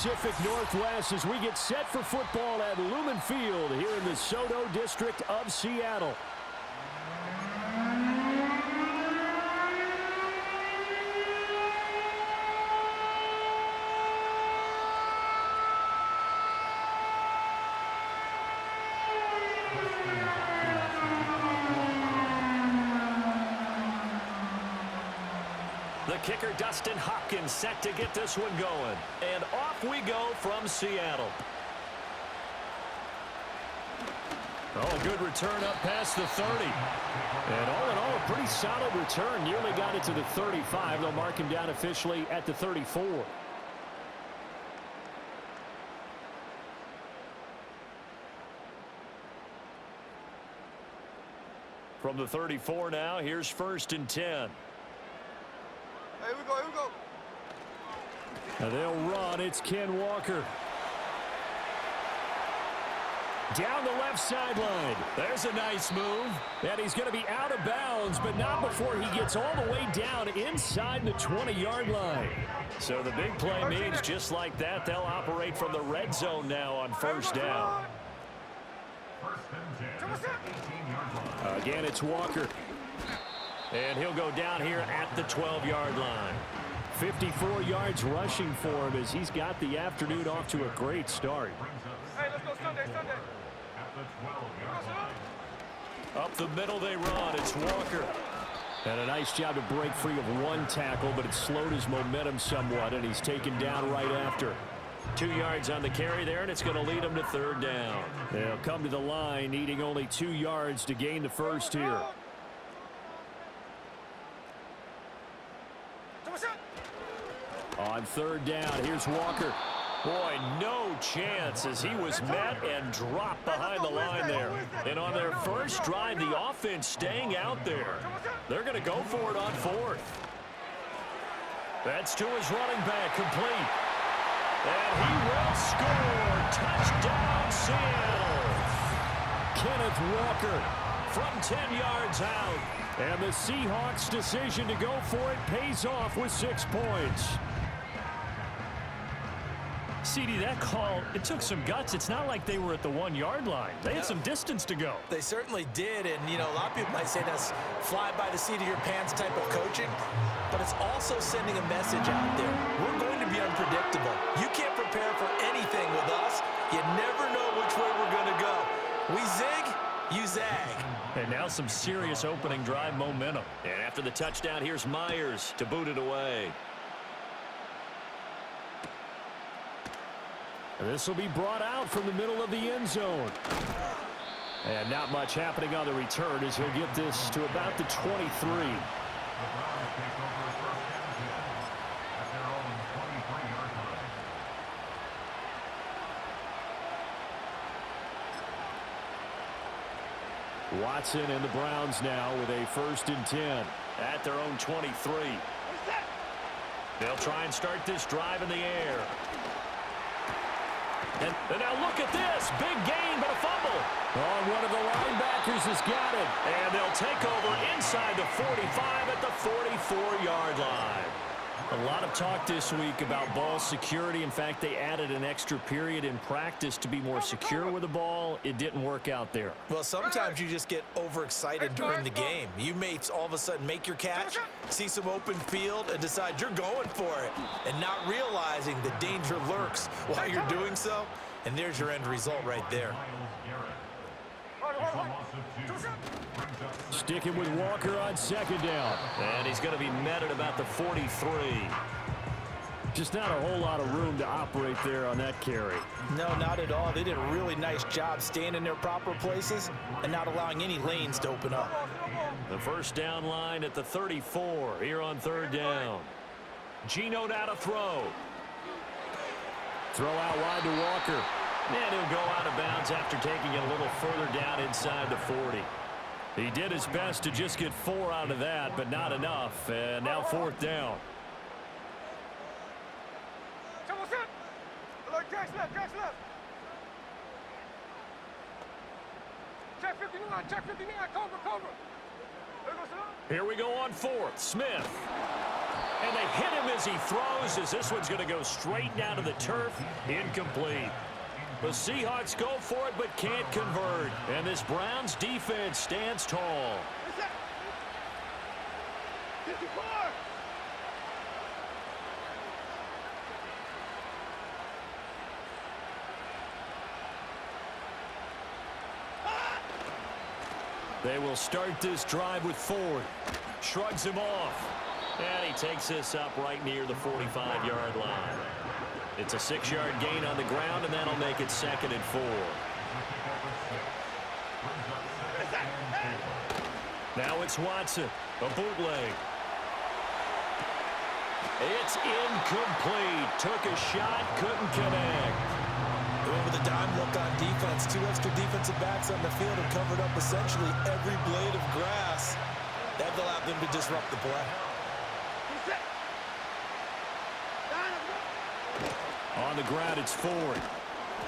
Pacific Northwest as we get set for football at Lumen Field here in the Soto District of Seattle. The kicker, Dustin Hopkins, set to get this one going. And off we go from Seattle. Oh, good return up past the 30. And all in all, a pretty solid return. Nearly got it to the 35. They'll mark him down officially at the 34. From the 34 now, here's 1st and 10. Here we go, here we go. And they'll run. It's Ken Walker. Down the left sideline. There's a nice move. And he's going to be out of bounds, but not before he gets all the way down inside the 20-yard line. So the big play means just like that, they'll operate from the red zone now on 1st down. Again, it's Walker. And he'll go down here at the 12-yard line. 54 yards rushing for him as he's got the afternoon off to a great start. Hey, let's go Sunday, Sunday. Up the middle they run. It's Walker. And a nice job to break free of one tackle, but it slowed his momentum somewhat, and he's taken down right after. 2 yards on the carry there, and it's going to lead him to 3rd down. They'll come to the line, needing only 2 yards to gain the first here. On 3rd down, here's Walker. Boy, no chance as he was met and dropped behind the line there. And on their first drive, the offense staying out there. They're going to go for it on 4th. That's to his running back, complete. And he will score. Touchdown, Seattle. Kenneth Walker from 10 yards out. And the Seahawks' decision to go for it pays off with 6 points. CD, that call, it took some guts. It's not like they were at the 1-yard line. They had some distance to go. They certainly did, and, you know, a lot of people might say that's fly by the seat of your pants type of coaching, but it's also sending a message out there. We're going to be unpredictable. You can't prepare for anything with us. You never know which way we're going to go. We zig, you zag. And now some serious opening drive momentum. And after the touchdown, here's Myers to boot it away. This will be brought out from the middle of the end zone. And not much happening on the return as he'll get this to about the 23. Watson and the Browns now with a 1st and 10. At their own 23. They'll try and start this drive in the air. And now look at this. Big gain, but a fumble. Oh, one of the linebackers has got it. And they'll take over inside the 45 at the 44-yard line. A lot of talk this week about ball security. In fact, they added an extra period in practice to be more secure with the ball. It didn't work out there. Well, sometimes you just get overexcited during the game. You may all of a sudden make your catch, see some open field, and decide you're going for it, and not realizing the danger lurks while you're doing so. And there's your end result right there. Sticking with Walker on 2nd down. And he's going to be met at about the 43. Just not a whole lot of room to operate there on that carry. No, not at all. They did a really nice job staying in their proper places and not allowing any lanes to open up. The 1st down line at the 34 here on 3rd down. Geno now to throw. Throw out wide to Walker. And he'll go out of bounds after taking it a little further down inside the 40. He did his best to just get 4 out of that, but not enough. And now 4th down. Jack's left, Jack's left. Check 59, check 59, cover. Here we go on 4th. Smith. And they hit him as he throws, as this one's going to go straight down to the turf. Incomplete. The Seahawks go for it but can't convert. And this Browns defense stands tall. They will start this drive with Ford. Shrugs him off. And he takes this up right near the 45-yard line. It's a 6-yard gain on the ground, and that'll make it 2nd and 4. Now it's Watson. A bootleg. It's incomplete. Took a shot, couldn't connect. Going with a dime look on defense. 2 extra defensive backs on the field and covered up essentially every blade of grass. That allowed them to disrupt the play. On the ground, it's Ford.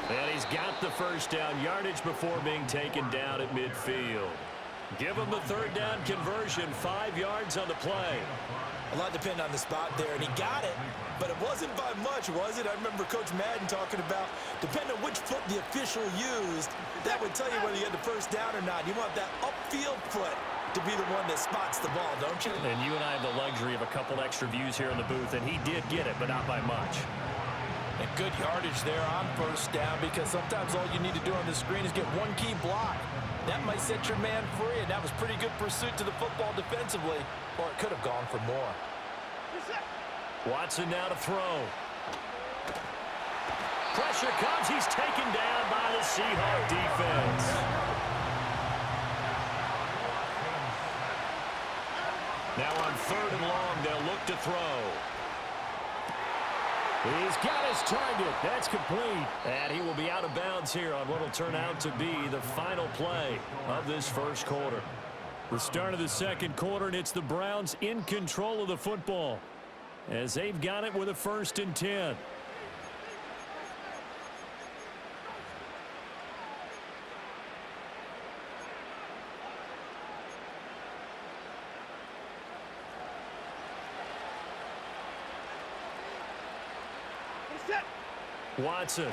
And he's got the first down yardage before being taken down at midfield. Give him the 3rd down conversion, 5 yards on the play. A lot depended on the spot there, and he got it, but it wasn't by much, was it? I remember Coach Madden talking about, depending on which foot the official used, that would tell you whether you had the first down or not. You want that upfield foot to be the one that spots the ball, don't you? And you and I have the luxury of a couple extra views here in the booth, and he did get it, but not by much. And good yardage there on 1st down, because sometimes all you need to do on the screen is get one key block. That might set your man free, and that was pretty good pursuit to the football defensively, or it could have gone for more. Watson now to throw. Pressure comes. He's taken down by the Seahawk defense. Now on 3rd and long, they'll look to throw. He's got his target. That's complete. And he will be out of bounds here on what will turn out to be the final play of this 1st quarter. The start of the 2nd quarter, and it's the Browns in control of the football as they've got it with a 1st and 10. Watson.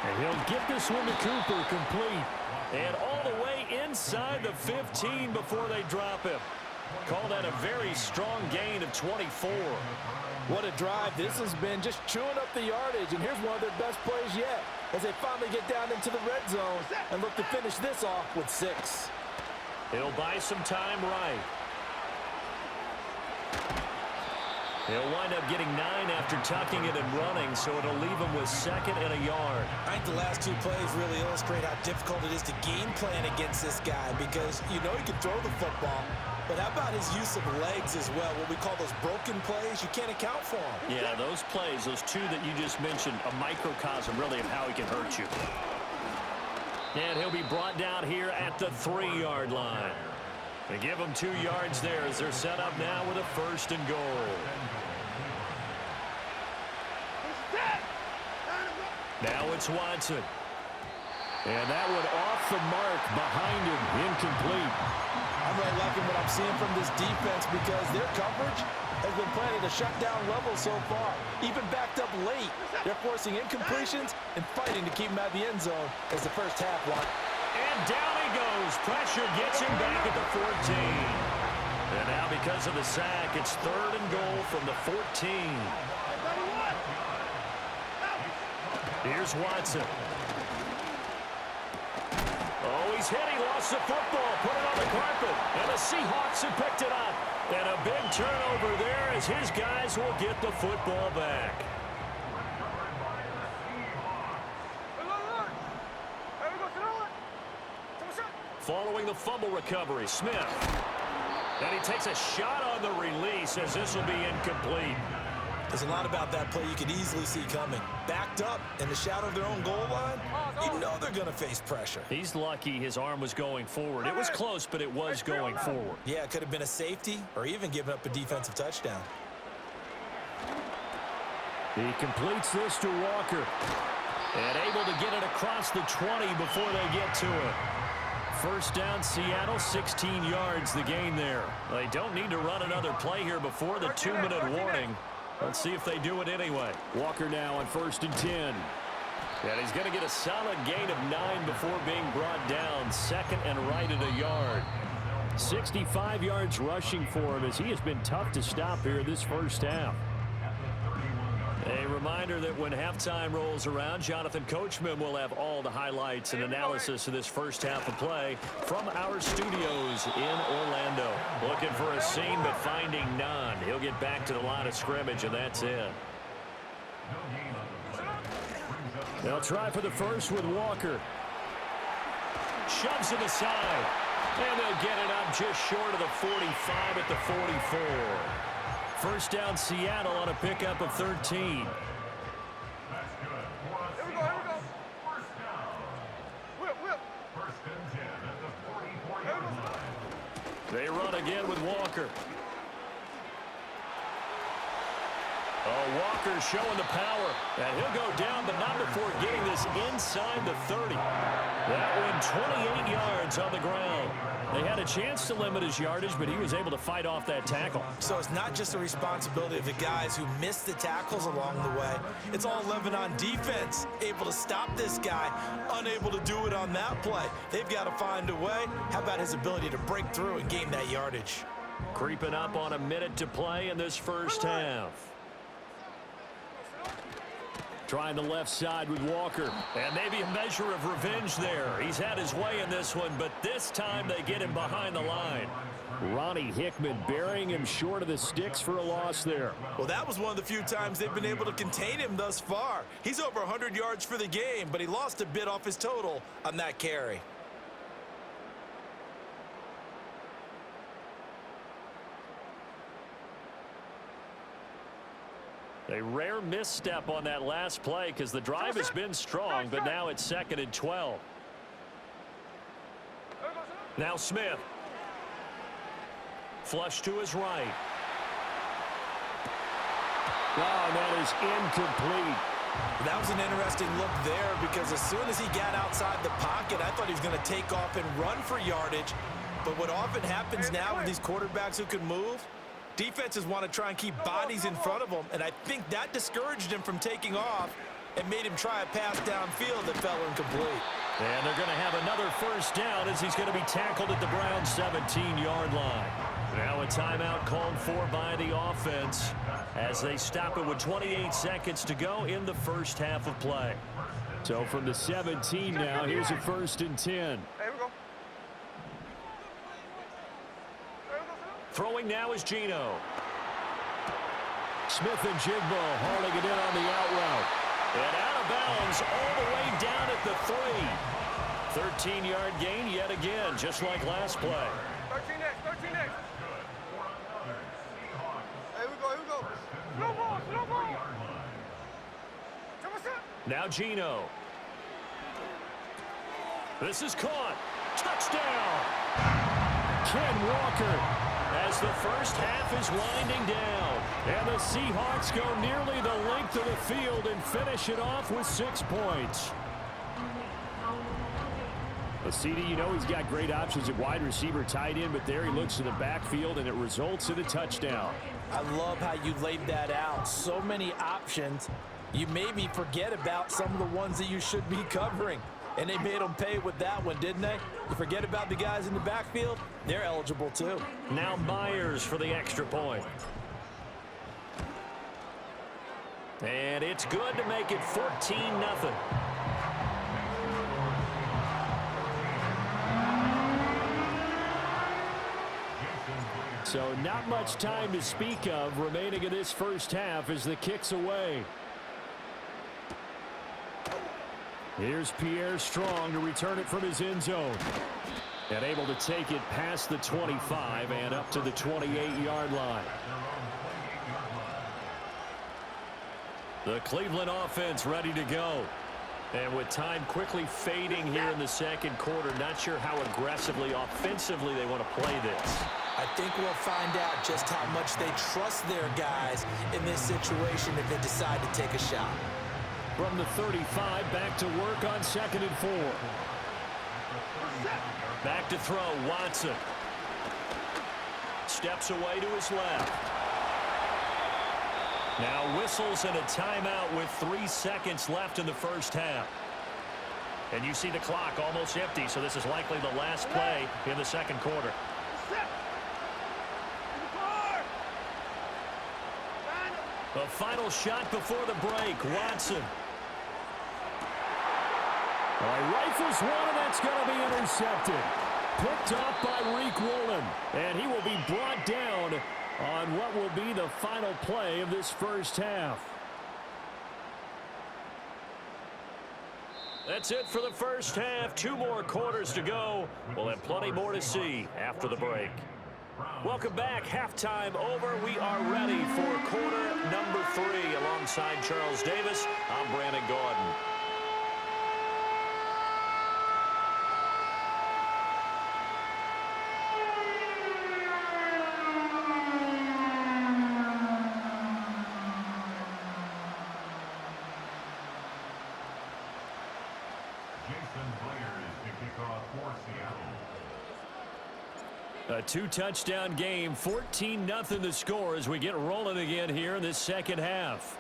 And he'll get this one to Cooper, complete. And all the way inside the 15 before they drop him. Call that a very strong gain of 24. What a drive. This has been just chewing up the yardage, and here's one of their best plays yet as they finally get down into the red zone and look to finish this off with 6. He'll buy some time right. He'll wind up getting 9 after tucking it and running, so it'll leave him with 2nd and a yard. I think the last 2 plays really illustrate how difficult it is to game plan against this guy, because you know he can throw the football, but how about his use of legs as well? What we call those broken plays, you can't account for them. Yeah, those plays, those 2 that you just mentioned, a microcosm really of how he can hurt you. And he'll be brought down here at the 3-yard line. They give him 2 yards there as they're set up now with a 1st and goal. Now it's Watson. And that one off the mark behind him, incomplete. I'm really liking what I'm seeing from this defense, because their coverage has been playing at a shutdown level so far. Even backed up late, they're forcing incompletions and fighting to keep him out of the end zone as the first half won. And down he goes. Pressure gets him back at the 14. And now because of the sack, it's 3rd and goal from the 14. Here's Watson. Oh, he's hit. He lost the football. Put it on the carpet. And the Seahawks have picked it up. And a big turnover there as his guys will get the football back. Following the fumble recovery, Smith. And he takes a shot on the release as this will be incomplete. There's a lot about that play you could easily see coming. Backed up in the shadow of their own goal line, you know they're going to face pressure. He's lucky his arm was going forward. It was close, but it was going forward. Yeah, it could have been a safety or even given up a defensive touchdown. He completes this to Walker. And able to get it across the 20 before they get to it. First down, Seattle, 16 yards the gain there. They don't need to run another play here before the 2-minute warning. Let's see if they do it anyway. Walker now on 1st and 10. And he's going to get a solid gain of 9 before being brought down. Second and right at a yard. 65 yards rushing for him as he has been tough to stop here this first half. A reminder that when halftime rolls around, Jonathan Coachman will have all the highlights and analysis of this first half of play from our studios in Orlando. Looking for a seam but finding none. He'll get back to the line of scrimmage, and that's it. They'll try for the first with Walker. Shoves it aside. And they'll get it up just short of the 45 at the 44. First down, Seattle on a pickup of 13. Here we go. Whip. They run again with Walker. Oh, Walker showing the power. And he'll go down, but not before getting this inside the 30. That one 28 yards on the ground. They had a chance to limit his yardage, but he was able to fight off that tackle. So it's not just the responsibility of the guys who missed the tackles along the way. It's all living on defense, able to stop this guy, unable to do it on that play. They've got to find a way. How about his ability to break through and gain that yardage? Creeping up on a minute to play in this first half. Trying the left side with Walker. And maybe a measure of revenge there. He's had his way in this one, but this time they get him behind the line. Ronnie Hickman burying him short of the sticks for a loss there. Well, that was one of the few times they've been able to contain him thus far. He's over 100 yards for the game, but he lost a bit off his total on that carry. A rare misstep on that last play because the drive has been strong, but now it's 2nd and 12. Now Smith. Flush to his right. Oh, that is incomplete. That was an interesting look there because as soon as he got outside the pocket, I thought he was going to take off and run for yardage. But what often happens now with these quarterbacks who can move, defenses want to try and keep bodies in front of them, and I think that discouraged him from taking off and made him try a pass downfield that fell incomplete. And they're going to have another first down as he's going to be tackled at the Browns' 17-yard line. Now a timeout called for by the offense as they stop it with 28 seconds to go in the first half of play. So from the 17 now, here's a 1st and 10. Here we go. Throwing now is Geno. Smith and Jigbo hauling it in on the out route. And out of bounds all the way down at the 3. 13-yard gain yet again, just like last play. 13 next. Here we go. Slow ball. Now Geno. This is caught. Touchdown. Ken Walker. As the first half is winding down. And the Seahawks go nearly the length of the field and finish it off with 6 points. CD, you know he's got great options at wide receiver, tight end, but there he looks to the backfield, and it results in a touchdown. I love how you laid that out. So many options. You made me forget about some of the ones that you should be covering. And they made them pay with that one, didn't they? You forget about the guys in the backfield, they're eligible too. Now Myers for the extra point. And it's good to make it 14-0. So not much time to speak of remaining in this first half as the kick's away. Here's Pierre Strong to return it from his end zone. And able to take it past the 25 and up to the 28-yard line. The Cleveland offense ready to go. And with time quickly fading here in the second quarter, not sure how aggressively, offensively they want to play this. I think we'll find out just how much they trust their guys in this situation if they decide to take a shot. From the 35, back to work on 2nd and 4. Back to throw, Watson. Steps away to his left. Now whistles and a timeout with 3 seconds left in the first half. And you see the clock almost empty, so this is likely the last play in the second quarter. The final shot before the break, Watson. Rifles one, and that's going to be intercepted. Picked off by Reek Woolen, and he will be brought down on what will be the final play of this first half. That's it for the first half. 2 more quarters to go. We'll have plenty more to see after the break. Welcome back. Halftime over. We are ready for quarter number 3. Alongside Charles Davis, I'm Brandon Gordon. A 2-touchdown game, 14-0 the score as we get rolling again here in this second half.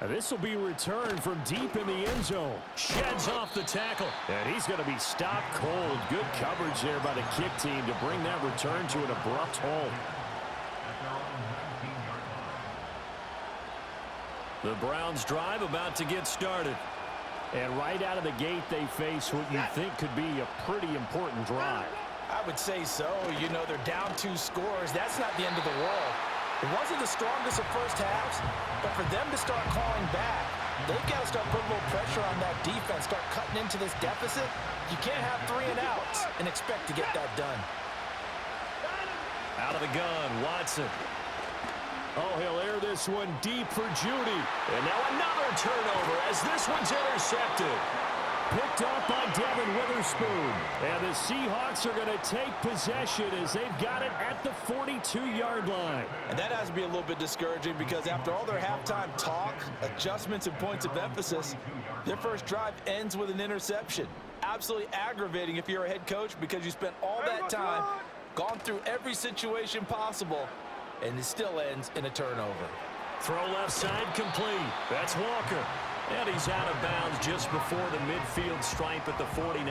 This will be returned from deep in the end zone. Sheds off the tackle. And he's going to be stopped cold. Good coverage there by the kick team to bring that return to an abrupt halt. The Browns drive about to get started. And right out of the gate, they face what you think could be a pretty important drive. I would say so. You know, they're down 2 scores. That's not the end of the world. It wasn't the strongest of first halves, but for them to start calling back, they've got to start putting a little pressure on that defense, start cutting into this deficit. You can't have 3 and outs and expect to get that done. Out of the gun, Watson. Oh, he'll air this one deep for Judy. And now another turnover as this one's intercepted. Picked off by Devin Witherspoon. And the Seahawks are going to take possession as they've got it at the 42-yard line. And that has to be a little bit discouraging because after all their halftime talk, adjustments, and points of emphasis, their first drive ends with an interception. Absolutely aggravating if you're a head coach because you spent all that time, gone through every situation possible, and it still ends in a turnover. Throw left side complete. That's Walker. And he's out of bounds just before the midfield stripe at the 49.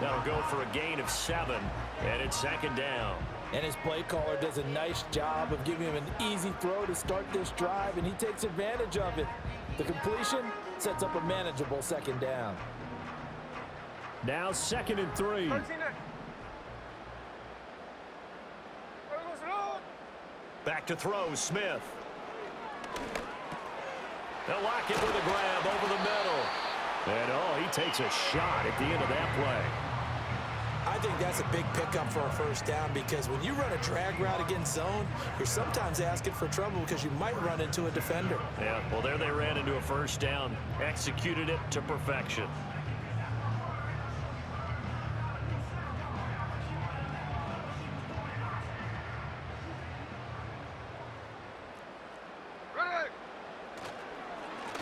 That'll go for a gain of 7, and it's second down. And his play caller does a nice job of giving him an easy throw to start this drive, and he takes advantage of it. The completion sets up a manageable second down. Now 2nd and 3. Back to throw, Smith. They'll lock it with a grab over the middle. And, oh, he takes a shot at the end of that play. I think that's a big pickup for a first down because when you run a drag route against zone, you're sometimes asking for trouble because you might run into a defender. Yeah, well, there they ran into a first down. Executed it to perfection.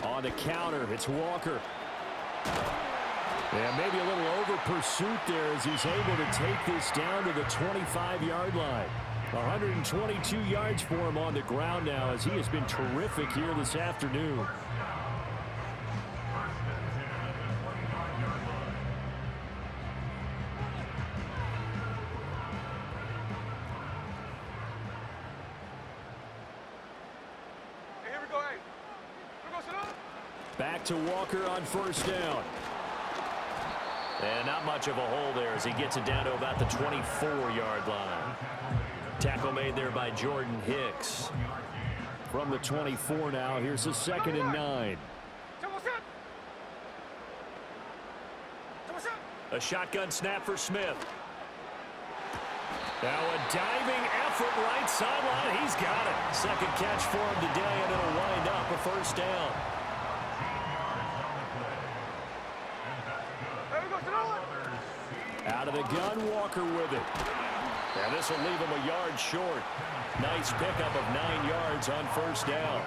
On the counter, it's Walker. Yeah, maybe a little over pursuit there as he's able to take this down to the 25-yard line. 122 yards for him on the ground now as he has been terrific here this afternoon. Back to Walker on first down. And not much of a hole there as he gets it down to about the 24-yard line. Tackle made there by Jordan Hicks. From the 24 now, here's a 2nd and 9. A shotgun snap for Smith. Now a diving effort right sideline. He's got it. Second catch for him today, and it'll wind up a first down. Out of the gun, Walker with it. And this will leave him a yard short. Nice pickup of 9 yards on first down.